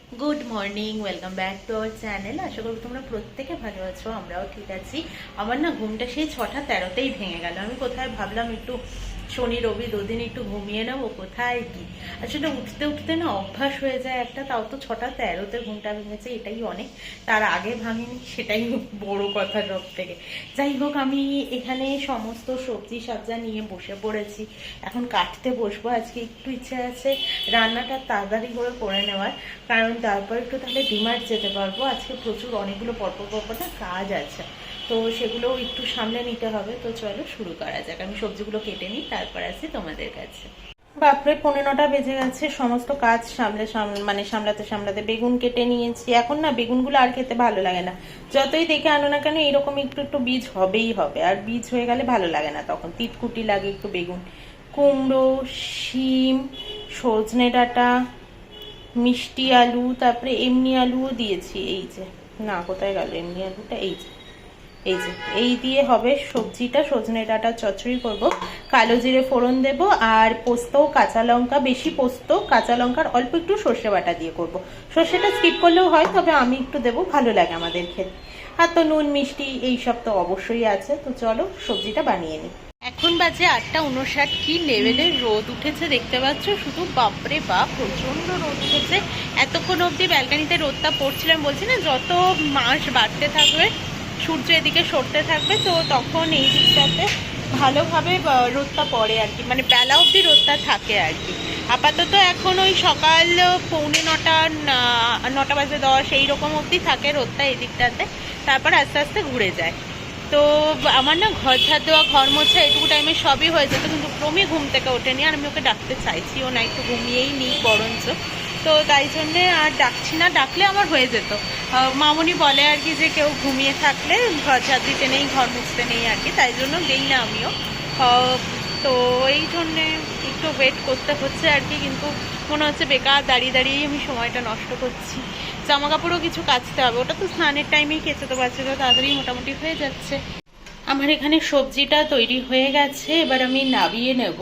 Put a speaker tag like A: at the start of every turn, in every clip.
A: Good morning, welcome back to our channel. আশা করি তোমরা প্রত্যেকে ভালো আছো, আমরাও ঠিক আছি। আমার না ঘুমটা সেই 6:13-তেই ভেঙে গেল। আমি কোথায় ভাবলাম একটু শনি রবি দুদিন একটু ঘুমিয়ে নেবো, কোথায় কি আসলে উঠতে উঠতে না অভ্যাস হয়ে যায় একটা। তাও তো 6:13-তে ঘুমটা ভেঙেছে, এটাই অনেক। তার আগে ভাঙেনি, সেটাই বড় কথা সব থেকে। যাই হোক, আমি এখানে সমস্ত সবজি সবজা নিয়ে বসে পড়েছি। এখন কাটতে বসবো। আজকে একটু ইচ্ছে আছে রান্নাটা তাড়াতাড়ি করে নেওয়ার, কারণ তারপর একটু তাহলে ডিমার্ট যেতে পারবো। আজকে প্রচুর অনেকগুলো পরপর না কাজ আছে, তো সেগুলোও একটু সামলে নিতে হবে। তো চলো শুরু করা যাক। আমি সবজিগুলো কেটে নিই, তারপর আসি তোমাদের কাছে। বাপরে, 9:15 বেজে গেছে। সমস্ত কাজ সামলাতে সামলাতে বেগুন কেটে নিয়েছি। এখন না বেগুনগুলো আর খেতে ভালো লাগে না, যতই দেখে আনো না কেন এরকম একটু একটু বীজ হবেই হবে। আর বীজ হয়ে গেলে ভালো লাগে না, তখন তিতকুটি লাগে একটু। বেগুন, কুমড়ো, শিম, সজনে ডাঁটা, মিষ্টি আলু, তারপরে এমনি আলুও দিয়েছি। এই যে, না কোথায় গেল এমনি আলুটা, এই যে এই যে এই দিয়ে হবে সবজিটা। সজনে ডাঁটা চচ্চড়ি করব, কালো জিরে ফোড়ন দেব, আর পোস্ত, কাঁচা লঙ্কা, বেশি পোস্ত, কাঁচা লঙ্কার অল্প একটু সর্ষে বাটা দিয়ে করব। সর্ষেটা স্কিপ করলেও হয়, তবে আমি একটু দেবো, ভালো লাগে আমাদের খেতে। আর তো নুন মিষ্টি এইসব তো অবশ্যই আছে। তো চলো সবজিটা বানিয়ে নিই। এখন বাজে 8:59। কি লেভেলের রোদ উঠেছে দেখতে পাচ্ছ, শুধু বাপরে বাপ, প্রচন্ড রোদ উঠেছে। এতক্ষণ অবধি ব্যালকানিতে রোদটা পড়ছিল। আমি বলছি না, যত মাস বাড়তে থাকবে সূর্য এদিকে সরতে থাকবে, তো তখন এই দিকটাতে ভালোভাবে রোদটা পড়ে আর কি, মানে বেলা অবধি রোদটা থাকে আর কি। আপাতত এখন ওই সকাল 8:45, 9:10 এইরকম অবধি থাকে রোদটা এই দিকটাতে, তারপর আস্তে আস্তে ঘুরে যায়। তো আমার না ঘর ঝাড় দেওয়া, ঘর মোছা এটুকু টাইমে সবই হয়ে যেত, কিন্তু ক্রমে ঘুম থেকে ওঠেনি। আর আমি ওকে ডাকতে চাইছিও না, একটু ঘুমিয়েই নিই বরঞ্চ। তো তাই জন্যে আর ডাকছি না, ডাকলে আমার হয়ে যেত। মামনি বলে আর কি যে কেউ ঘুমিয়ে থাকলে ঘর ঝাড় দিতে নেই, ঘর মুছতে নেই আর কি, তাই জন্য গেই না আমিও। তো এই জন্যে একটু ওয়েট করতে হচ্ছে আর কি, কিন্তু মনে হচ্ছে বেকার দাঁড়িয়ে দাঁড়িয়েই আমি সময়টা নষ্ট করছি। জামা কাপড়ও কিছু কাচতে হবে, ওটা তো স্নানের টাইমেই কেচে তো পারছে, তো তাড়াতাড়ি মোটামুটি হয়ে যাচ্ছে। আমার এখানে সবজিটা তৈরি হয়ে গেছে, এবার আমি নাবিয়ে নেব।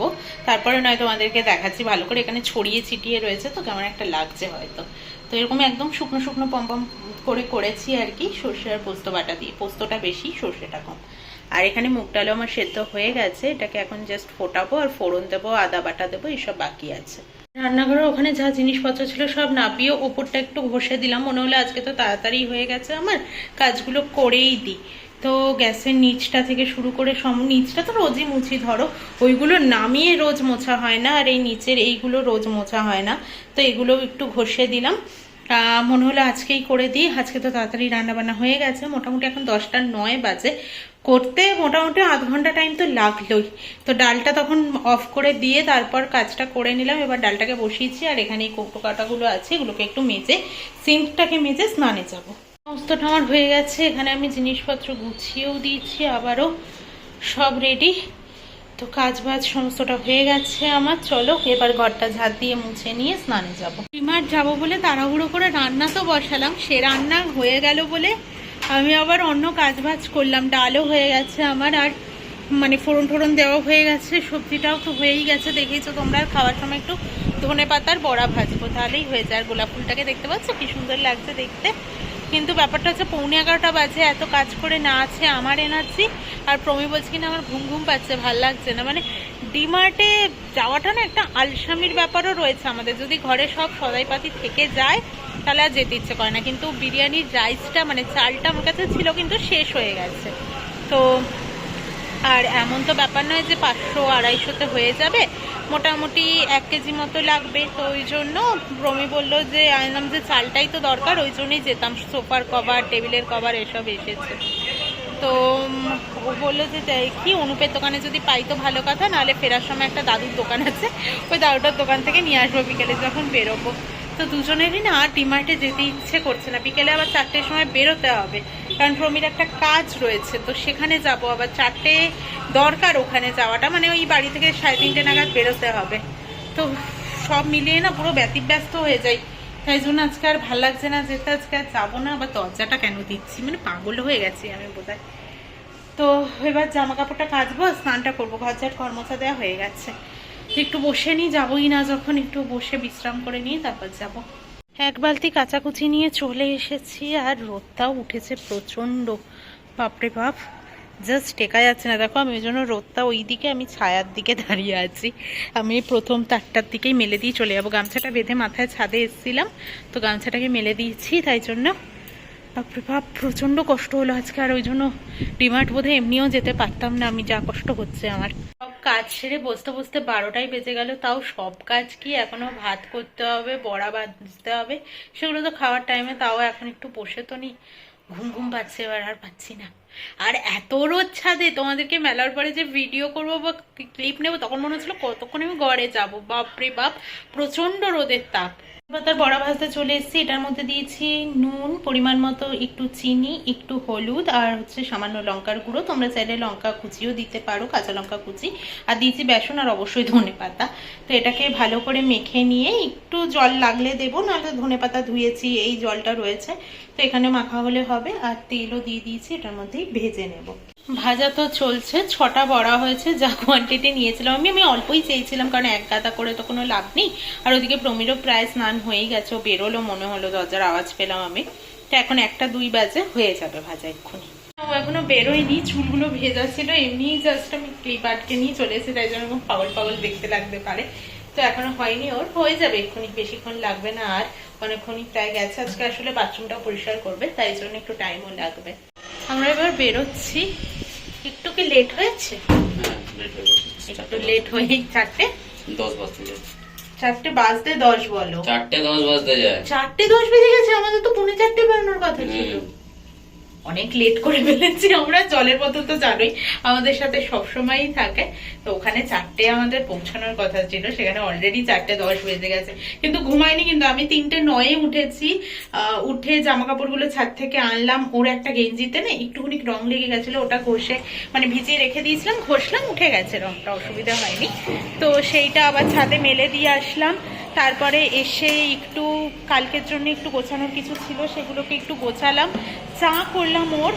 A: তারপরে নয় তোমাদেরকে দেখাচ্ছি ভালো করে। এখানে ছড়িয়ে ছিটিয়ে রয়েছে তো কেমন একটা লাগছে হয়তো। তো এরকম একদম শুকনো শুকনো পম্পম করে করেছি আর কি, সর্ষে আর পোস্ত বাটা দিয়ে। পোস্তটা বেশি, সর্ষেটা কম। আর এখানে মুগ ডালও আমার সেদ্ধ হয়ে গেছে, এটাকে এখন জাস্ট ফোটাবো আর ফোড়ন দেবো, আদা বাটা দেবো, এসব বাকি আছে। রান্নাঘরে ওখানে যা জিনিসপত্র ছিল সব নাবিয়ে ওপরটা একটু ঘষে দিলাম। মনে হলো আজকে তো তাড়াতাড়ি হয়ে গেছে, আমার কাজগুলো করেই দিই। তো গ্যাসের নিচটা থেকে শুরু করে নিচটা তো রোজই মুছি ধরো, ওইগুলো নামিয়ে রোজ মোছা হয় না, আর এই নিচের এইগুলো রোজ মোছা হয় না। তো এগুলো একটু ঘষে দিলাম। মনে হলো আজকেই করে দিই, আজকে তো তাড়াতাড়ি রান্নাবান্না হয়ে গেছে। মোটামুটি এখন 10:09 বাজে, করতে মোটামুটি আধ ঘন্টা টাইম তো লাগলোই। তো ডালটা তখন অফ করে দিয়ে তারপর কাজটা করে নিলাম। এবার ডালটাকে বসিয়েছি, আর এখানে এই কৌটো কাটাগুলো আছে, এগুলোকে একটু মেজে, সিঙ্কটাকে মেজে স্নানে যাবো। সমস্তটা আমার হয়ে গেছে। এখানে আমি জিনিসপত্র গুছিয়েও দিয়েছি, আবারও সব রেডি। তো কাজ বাজ সমস্তটা হয়ে গেছে আমার। চলো এবার ঘরটা ঝাড় দিয়ে মুছে নিয়ে স্নানে যাবো। ডিমার্ট যাবো বলে তাড়াহুড়ো করে রান্না তো বসালাম, সে রান্না হয়ে গেল বলে আমি আবার অন্য কাজ বাজ করলাম। ডালও হয়ে গেছে আমার, আর মানে ফোড়ন টোড়ন দেওয়া হয়ে গেছে, সবজিটাও তো হয়েই গেছে। দেখেইছো তোমরা, খাওয়ার সময় একটু ধনে পাতার বড়া ভাজবো, তাহলেই হয়ে যায়। আর গোলাপ ফুলটাকে দেখতে পাচ্ছ কি সুন্দর লাগছে দেখতে। কিন্তু ব্যাপারটা হচ্ছে 11:45 বাজে, এত কাজ করে না আছে আমার এনার্জি। আর প্রমি বলছে কিনা আমার ঘুম ঘুম পাচ্ছে, ভাল লাগছে না। মানে ডিমার্টে যাওয়াটা না একটা আলসামির ব্যাপারও রয়েছে আমাদের। যদি ঘরে সব সদাইপাতি থেকে যায় তাহলে আর যেতে ইচ্ছে করে না। কিন্তু বিরিয়ানির রাইসটা, মানে চালটা আমার কাছে ছিল, কিন্তু শেষ হয়ে গেছে। তো আর এমন তো ব্যাপার নয় যে 500-250-তে হয়ে যাবে, মোটামুটি 1 কেজি মতো লাগবে। তো ওই জন্য রমি বললো যে, আনলাম যে চালটাই তো দরকার, ওই জন্যই যেতাম। সোফার কভার, টেবিলের কভার এসব এসেছে। তো ও বললো যে কি অনুপের দোকানে যদি পাই তো ভালো কথা, নাহলে ফেরার সময় একটা দাদুর দোকান আছে, ওই দাদুটার দোকান থেকে নিয়ে আসবো বিকেলে যখন বেরোবো। তো দুজনেরই না ডিমার্টে যেতে ইচ্ছে করছে না। বিকেলে আবার 4টের সময় বেরোতে হবে, কারণ প্রমির একটা কাজ রয়েছে, তো সেখানে যাব। আবার 4টে দরকার ওখানে যাওয়াটা, মানে ওই বাড়ি থেকে 3:30 নাগাদ বেরোতে হবে। তো সব মিলিয়ে না পুরো ব্যতিব্যস্ত হয়ে যায়। তাই জন্য আজকে আর ভাল লাগছে না যেতে, আজকে আর যাবো না। আবার দরজাটা কেন দিচ্ছি, মানে পাগল হয়ে গেছি আমি বোধহয়। তো এবার জামা কাপড়টা কাচবো, স্নানটা করবো, ঘর ঝাড় ঘর মোছা দেওয়া হয়ে গেছে। একটু বসে নিই, যাবোই না যখন, একটু বসে বিশ্রাম করে নিয়ে তারপর যাব। এক বালতি কাচাকুচি নিয়ে চলে এসেছি, আর রোদটাও উঠেছে প্রচণ্ড, বাপরে বাপ, জাস্ট টেকা যাচ্ছে না। দেখো আমি ওই জন্য রোদটা ওই দিকে, আমি ছায়ার দিকে দাঁড়িয়ে আছি। আমি প্রথম 4টার দিকেই মেলে দিয়ে চলে যাবো। গামছাটা বেঁধে মাথায় ছাদে এসেছিলাম, তো গামছাটাকে মেলে দিয়েছি, তাই জন্য বাপরে বাপ প্রচণ্ড কষ্ট হলো আজকে। আর ওই জন্য ডিমার্ট বোধহয় এমনিও যেতে পারতাম না, আমি যা কষ্ট হচ্ছে আমার। সব কাজ সেরে বসতে বসতে 12টাই বেজে গেল, তাও সব কাজ কি, এখনো ভাত করতে হবে, বড়া ভাজতে হবে, সেগুলো তো খাওয়ার টাইমে, তাও এখন একটু বসে তো নি, ঘুম ঘুম পাচ্ছে এবার, আর পাচ্ছি না। আর এত রোদ ছাদে, তোমাদেরকে মেলার পরে যে ভিডিও করবো বা ক্লিপ নেবো, তখন মনে হচ্ছিল কতক্ষণ আমি ঘরে যাবো, বাপরে বাপ প্রচণ্ড রোদের তাপ। পাতার বড়া ভাজতে চলে এসেছি। এটার মধ্যে দিয়েছি নুন পরিমাণ মতো, একটু চিনি, একটু হলুদ, আর হচ্ছে সামান্য লঙ্কার গুঁড়ো, তোমরা চাইলে লঙ্কা কুচিও দিতে পারো, কাঁচা লঙ্কা কুচি, আর দিয়েছি বেসন, আর অবশ্যই ধনে পাতা। তো এটাকে ভালো করে মেখে নিয়ে একটু জল লাগলে দেবো, নাহলে ধনে পাতা ধুয়েছি, এই জলটা রয়েছে, তো এখানে মাখা হলে হবে। আর তেলও দিয়ে দিয়েছি, এটার মধ্যেই ভেজে নেব। ভাজা তো চলছে, 6টা বড়া হয়েছে, যা কোয়ান্টিটি নিয়েছিলাম আমি অল্পই চেয়েছিলাম, কারণ এক গাদা করে তো কোনো লাভ নেই। আর ওদিকে প্রমিরও প্রায় স্নান হয়েই গেছে, ও বেরোলো মনে হলো, দরজার আওয়াজ পেলাম আমি। তো এখন 1টা-2 বাজে, হয়ে যাবে ভাজা এক্ষুনি। ও এখনো বেরোয়নি, চুলগুলো ভেজা ছিল, এমনি জাস্ট আমি ক্লিপ আটকে নিয়ে চলে এসেছি, তাই জন্য পাগল পাগল দেখতে লাগতে পারে। তো এখনো হয়নি, ওর হয়ে যাবে এক্ষুনি, বেশিক্ষণ লাগবে না। আর অনেকক্ষণই প্রায় গেছে, আজকে আসলে বাথরুমটা পরিষ্কার করবে, তাই জন্য একটু টাইমও লাগবে। আমরা এবার বেরোচ্ছি। একটু কি লেট হয়েছে? একটু লেট হয়ে 4:10 বাজতে যায়। 4:10 বলো,
B: 4:10 বাজতে যায়।
A: 4:10 বেজে গেছে, আমাদের তো 4:45 বেরোনোর কথা ছিল। অনেক লেট করে ফেলেছি আমরা। জলের বোতল তো জানোই আমাদের সাথে সবসময়ই থাকে, তো ওখানে 4টে আমাদের পৌঁছানোর কথা ছিল, সেখানে অলরেডি 4:10 বেজে গেছে। কিন্তু ঘুমাইনি, কিন্তু আমি 3:09 উঠেছি। উঠে জামা কাপড়গুলো ছাদ থেকে আনলাম। ওর একটা গেঞ্জিতে না একটুখানি রং লেগে গেছিল, ওটা ঘষে মানে ভিজিয়ে রেখে দিয়েছিলাম, ঘষলাম, উঠে গেছে রংটা, অসুবিধা হয়নি। তো সেইটা আবার ছাদে মেলে দিয়ে আসলাম। তারপরে এসে একটু কালকের জন্য একটু গোছানোর কিছু ছিল, সেগুলোকে একটু গোছালাম, চা করলাম। ওর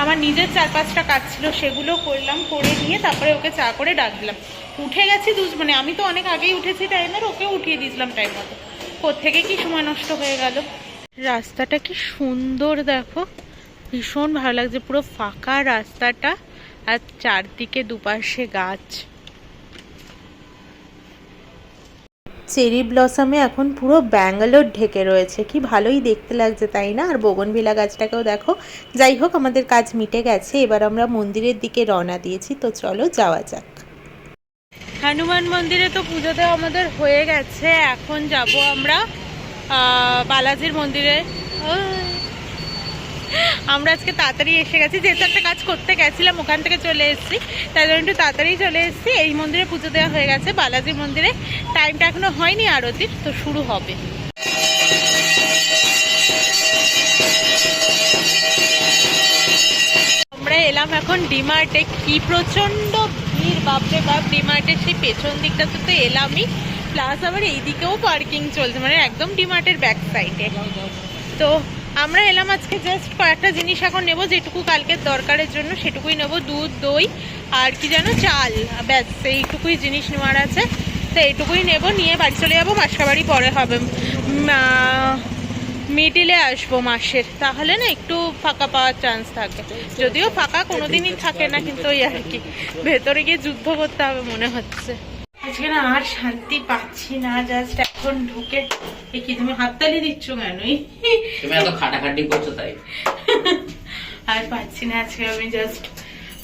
A: আমার নিজের 4-5টা কাজ ছিল, সেগুলো করলাম, করে নিয়ে তারপরে ওকে চা করে ডাক দিলাম। উঠে গেছি মানে আমি তো অনেক আগেই উঠেছি টাইমের, ওকে উঠিয়ে দিয়েছিলাম টাইম মতো। কোত্থেকে কি সময় নষ্ট হয়ে গেল। রাস্তাটা কি সুন্দর দেখো, ভীষণ ভালো লাগছে, পুরো ফাঁকা রাস্তাটা, আর চারদিকে দুপাশে গাছ। চেরি ব্লসমে এখন পুরো ব্যাঙ্গালোর ঢেকে রয়েছে, কি ভালোই দেখতে লাগছে তাই না? আর বোগনভিলা গাছটাকেও দেখো। যাই হোক, আমাদের কাজ মিটে গেছে, এবার আমরা মন্দিরের দিকে রওনা দিয়েছি, তো চলো যাওয়া যাক। হনুমান মন্দিরে তো পুজো দেওয়া আমাদের হয়ে গেছে, এখন যাব আমরা বালাজির মন্দিরে। আমরা আজকে তাড়াতাড়ি এসে গেছি, যেহেতু একটা কাজ করতে গেছিলাম, ওখান থেকে চলে এসেছি, তাই জন্য একটু তাড়াতাড়ি চলে এসেছি। এই মন্দিরে পুজো দেওয়া হয়ে গেছে, বালাজি মন্দিরে টাইমটা এখনো হয়নি আরতির, তো শুরু হবে। আমরা এলাম এখন ডিমার্টে, কি প্রচন্ড ভিড়, বাপরে বাপ। ডিমার্টের সেই পেছন দিকটাতে তো এলামই, প্লাস আবার এইদিকেও পার্কিং চলছে, মানে একদম ডিমার্টের ব্যাক সাইডে। তো আমরা এলাম আজকে, জাস্ট কয়েকটা জিনিস এখন নেবো, যেটুকু কালকের দরকারের জন্য সেটুকুই নেবো, দুধ, দই, আর কি যেন চাল, ব্যাস এইটুকুই জিনিস নেওয়ার আছে। তো এইটুকুই নেবো, নিয়ে বাড়ি চলে যাবো। মাসকাবাড়ি পরে হবে, মিডিলে আসবো মাসের, তাহলে না একটু ফাঁকা পাওয়ার চান্স থাকে। যদিও ফাঁকা কোনোদিনই থাকে না, কিন্তু ওই আর কি, ভেতরে গিয়ে যুদ্ধ করতে হবে মনে হচ্ছে। আজকে না আর শান্তি পাচ্ছি না, জাস্ট এখন ঢুকে। কি তুমি হাততালি দিচ্ছ কেন?
B: তুমি এত খাটাখাটি করছো তাই।
A: আর পাচ্ছি না, আজকে আমি জাস্ট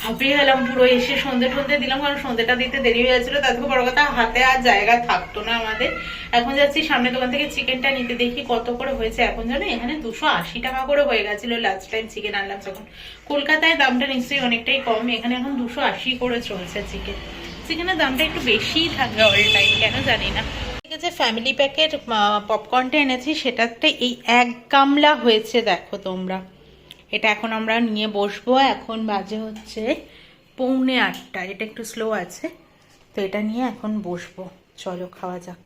A: হাঁপিয়ে গেলাম পুরো। এসে সন্ধে টন্ধে দিলাম, কারণ সন্ধেটা দিতে দেরি হয়ে যাচ্ছিল, তার থেকে বড় কথা হাতে আর জায়গা থাকতো না আমাদের। এখন যাচ্ছি সামনে দোকান থেকে চিকেনটা নিতে, দেখি কত করে হয়েছে। এখন জানো এখানে 280 টাকা করে হয়ে গেছিল লাস্ট টাইম চিকেন আনলাম যখন। কলকাতায় দামটা নিশ্চয়ই অনেকটাই কম, এখানে এখন 280 করে চলছে চিকেন। চিকেনের দামটা একটু বেশিই থাকে অল টাইম, কেন জানি না। যে ফ্যামিলি প্যাকের পপকর্নটা এনেছি, সেটাতে এই 1 গামলা হয়েছে, দেখো তোমরা। এটা এখন আমরা নিয়ে বসবো, এখন বাজে হচ্ছে 7:45। এটা একটু স্লো আছে, তো এটা নিয়ে এখন বসবো, চলো খাওয়া যাক।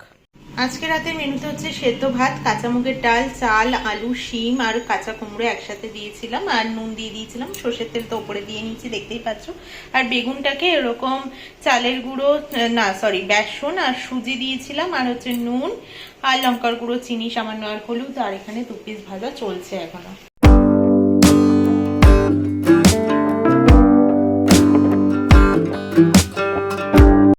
A: আজকে রাতের মেনুতে হচ্ছে সেদ্ধ ভাত, কাঁচা মুগের ডাল, চাল, আলু, শিম আর কাঁচা কুমড়ো একসাথে দিয়েছিলাম, আর নুন দিয়ে দিয়েছিলাম, সর্ষের তেল তো ওপরে দিয়ে নিচ্ছি দেখতেই পাচ্ছ। আর বেগুনটাকে এরকম চালের গুঁড়ো, না সরি বেসন আর সুজি দিয়েছিলাম, আর হচ্ছে নুন আর লঙ্কার গুঁড়ো, চিনি সামান্য, আর হলুদ। আর এখানে 2 পিস ভাজা চলছে এখনো।